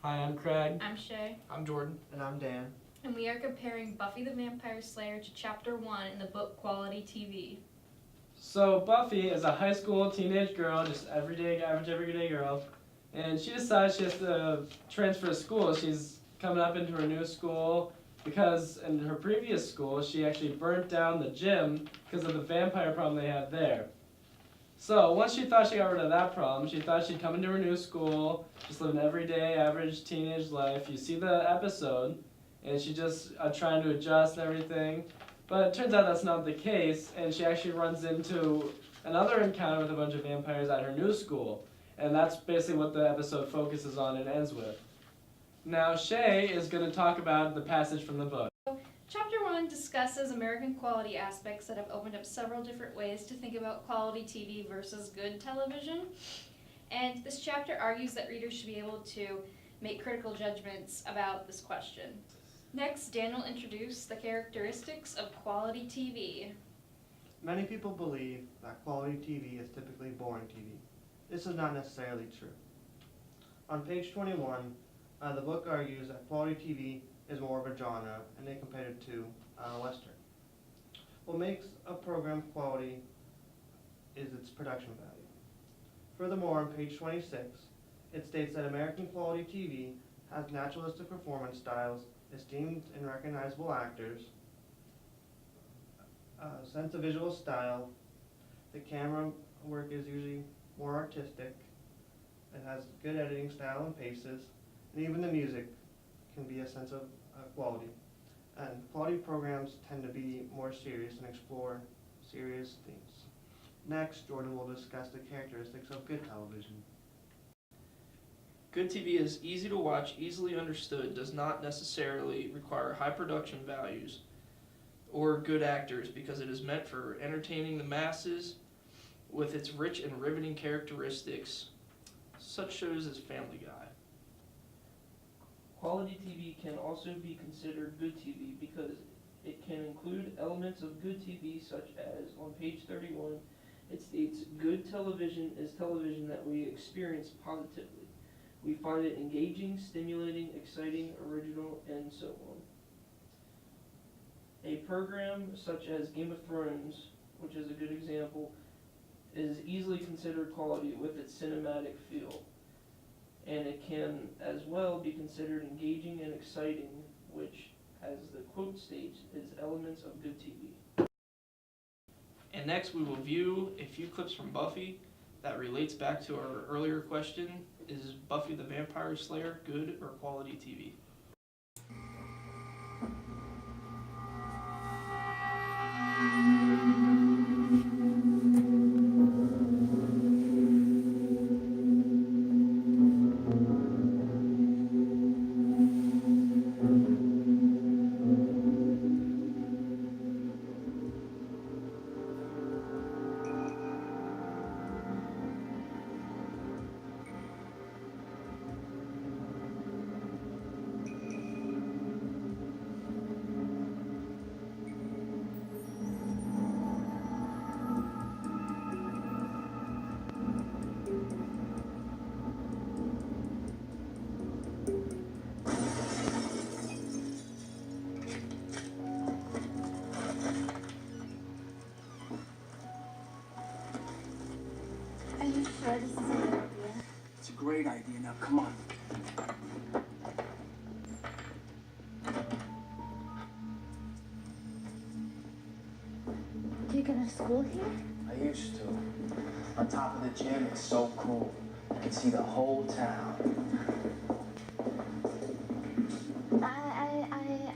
Hi, I'm Craig. I'm Shay. I'm Jordan. And I'm Dan. And we are comparing Buffy the Vampire Slayer to Chapter 1 in the book Quality TV. So Buffy is a high school teenage girl, just average everyday girl, and she decides she has to transfer school. She's coming up into her new school because in her previous school she actually burnt down the gym because of the vampire problem they had there. So once she thought she got rid of that problem, she thought she'd come into her new school, just live an everyday average teenage life. You see the episode, and she just trying to adjust and everything. But it turns out that's not the case, and she actually runs into another encounter with a bunch of vampires at her new school. And that's basically what the episode focuses on and ends with. Now Shay is going to talk about the passage from the book. Chapter 1 discusses American quality aspects that have opened up several different ways to think about quality TV versus good television. And this chapter argues that readers should be able to make critical judgments about this question. Next, Dan will introduce the characteristics of quality TV. Many people believe that quality TV is typically boring TV. This is not necessarily true. On page 21, the book argues that quality TV is more of a genre, and they compare it to Western. What makes a program quality is its production value. Furthermore, on page 26, it states that American quality TV has naturalistic performance styles, esteemed and recognizable actors, sense of visual style, the camera work is usually more artistic, it has good editing style and paces, and even the music can be a sense of quality. And quality programs tend to be more serious and explore serious themes. Next, Jordan will discuss the characteristics of good television. Good TV is easy to watch, easily understood, does not necessarily require high production values or good actors because it is meant for entertaining the masses with its rich and riveting characteristics. Such shows as Family Guy. Quality TV can also be considered good TV because it can include elements of good TV such as, on page 31, it states, good television is television that we experience positively. We find it engaging, stimulating, exciting, original, and so on. A program such as Game of Thrones, which is a good example, is easily considered quality with its cinematic feel. And it can as well be considered engaging and exciting, which, as the quote states, is elements of good TV. And next we will view a few clips from Buffy that relates back to our earlier question, is Buffy the Vampire Slayer good or quality TV? Are you sure this is a good idea? It's a great idea. Now, come on. Do you go to school here? I used to. On top of the gym, it's so cool. You can see the whole town.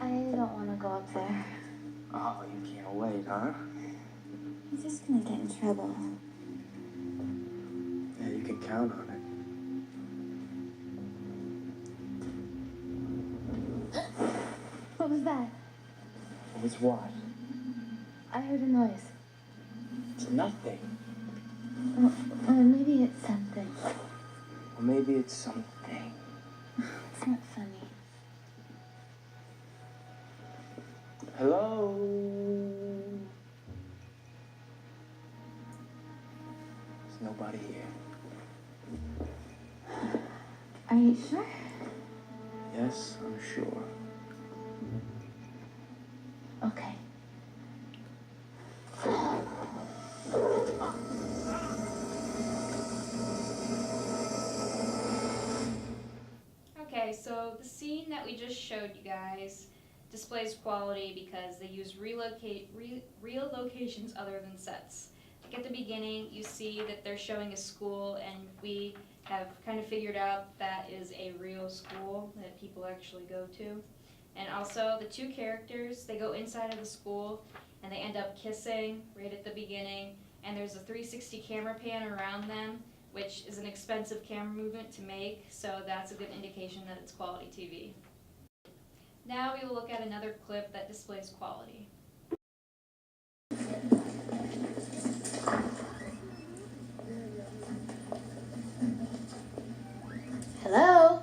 I don't want to go up there. Oh, you can't wait, huh? I'm just gonna get in trouble. Yeah, you can count on it. What was that? It was what? I heard a noise. It's nothing. Or maybe it's something. Or maybe it's something. It's not funny. Hello? There's nobody here. Are you sure? this, I'm sure. Okay. Okay, so the scene that we just showed you guys displays quality because they use real locations other than sets. Like at the beginning, you see that they're showing a school, and we have kind of figured out that is a real school that people actually go to. And also, the two characters, they go inside of the school, and they end up kissing right at the beginning, and there's a 360 camera pan around them, which is an expensive camera movement to make, so that's a good indication that it's quality TV. Now we will look at another clip that displays quality. Hello?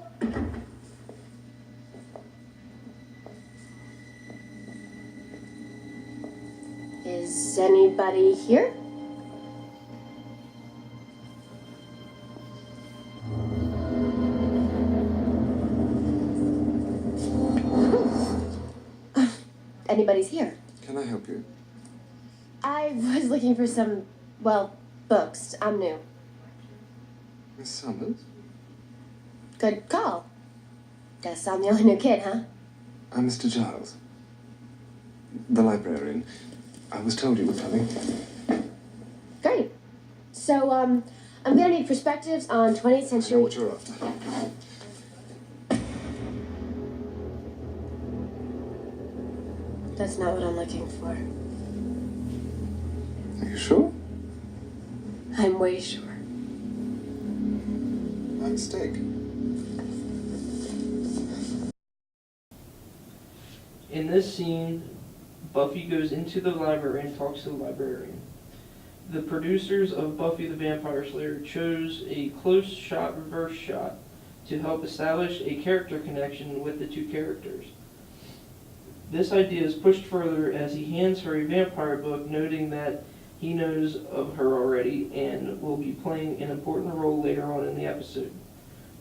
Is anybody here? Anybody's here. Can I help you? I was looking for some, well, books. I'm new. Miss Summers? Good call. Guess I'm the only new kid, huh? I'm Mr. Giles. The librarian. I was told you were coming. Great. So, I'm gonna need perspectives on 20th I know century... what you're after. That's not what I'm looking for. Are you sure? I'm way sure. My mistake. In this scene, Buffy goes into the library and talks to the librarian. The producers of Buffy the Vampire Slayer chose a close shot reverse shot to help establish a character connection with the two characters. This idea is pushed further as he hands her a vampire book, noting that he knows of her already and will be playing an important role later on in the episode.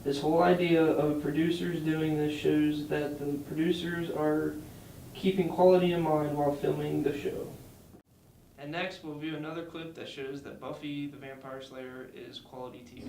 This whole idea of producers doing this shows that the producers are keeping quality in mind while filming the show. And next, we'll view another clip that shows that Buffy the Vampire Slayer is quality TV.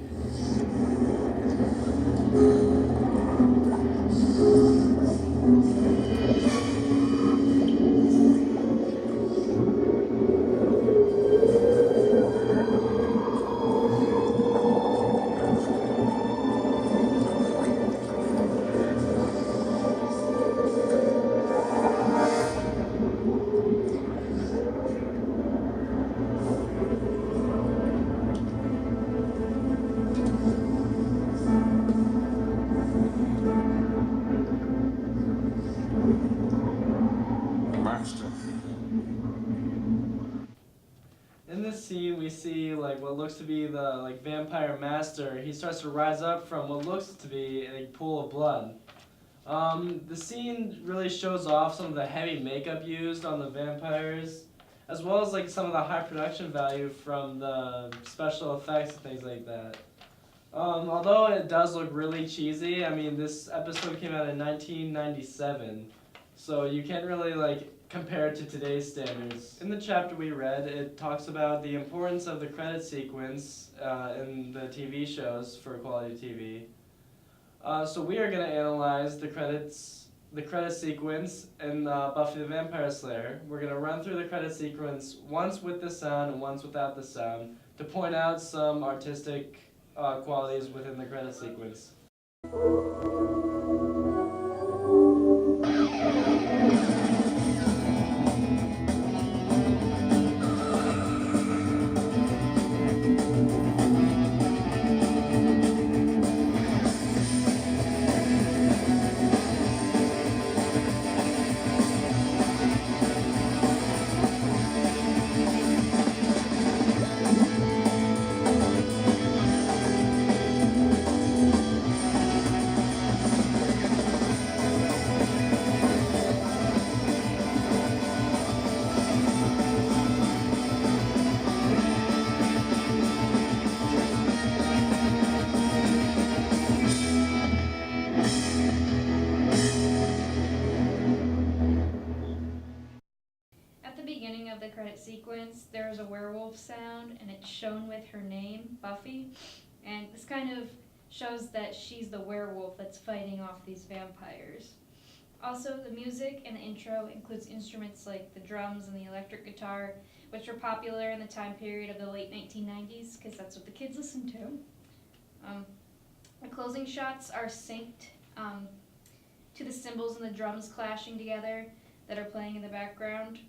In this scene, we see like what looks to be the vampire master. He starts to rise up from what looks to be a pool of blood. The scene really shows off some of the heavy makeup used on the vampires, as well as some of the high production value from the special effects and things like that. Although it does look really cheesy, I mean, this episode came out in 1997, so you can't really compare it to today's standards. In the chapter we read, it talks about the importance of the credit sequence in the TV shows for quality TV. So we are going to analyze the credit sequence in Buffy the Vampire Slayer. We're going to run through the credit sequence once with the sound and once without the sound to point out some artistic qualities within the credit sequence. credit sequence, there's a werewolf sound, and it's shown with her name, Buffy. And this kind of shows that she's the werewolf that's fighting off these vampires. Also, the music in the intro includes instruments like the drums and the electric guitar, which were popular in the time period of the late 1990s, because that's what the kids listened to. The closing shots are synced to the cymbals and the drums clashing together that are playing in the background.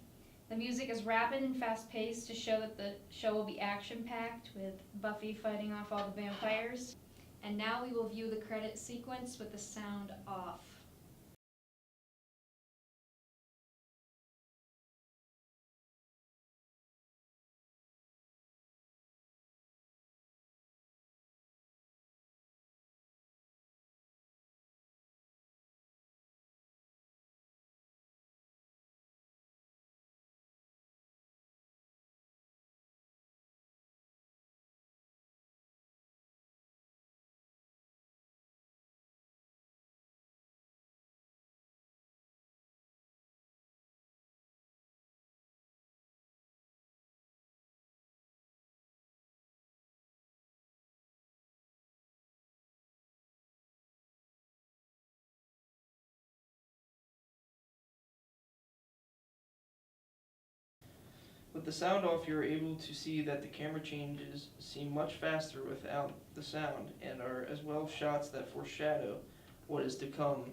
The music is rapid and fast-paced to show that the show will be action-packed, with Buffy fighting off all the vampires. And now we will view the credit sequence with the sound off. With the sound off, you're able to see that the camera changes seem much faster without the sound, and are as well shots that foreshadow what is to come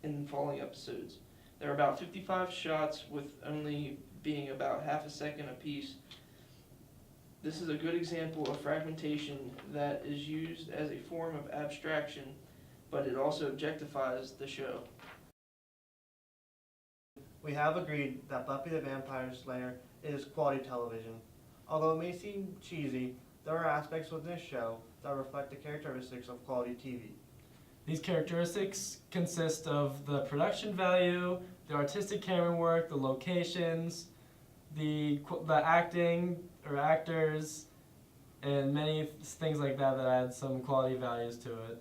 in following episodes. There are about 55 shots, with only being about half a second apiece. This is a good example of fragmentation that is used as a form of abstraction, but it also objectifies the show. We have agreed that Buffy the Vampire Slayer is quality television. Although it may seem cheesy, there are aspects within this show that reflect the characteristics of quality TV. These characteristics consist of the production value, the artistic camera work, the locations, the acting or actors, and many things like that that add some quality values to it.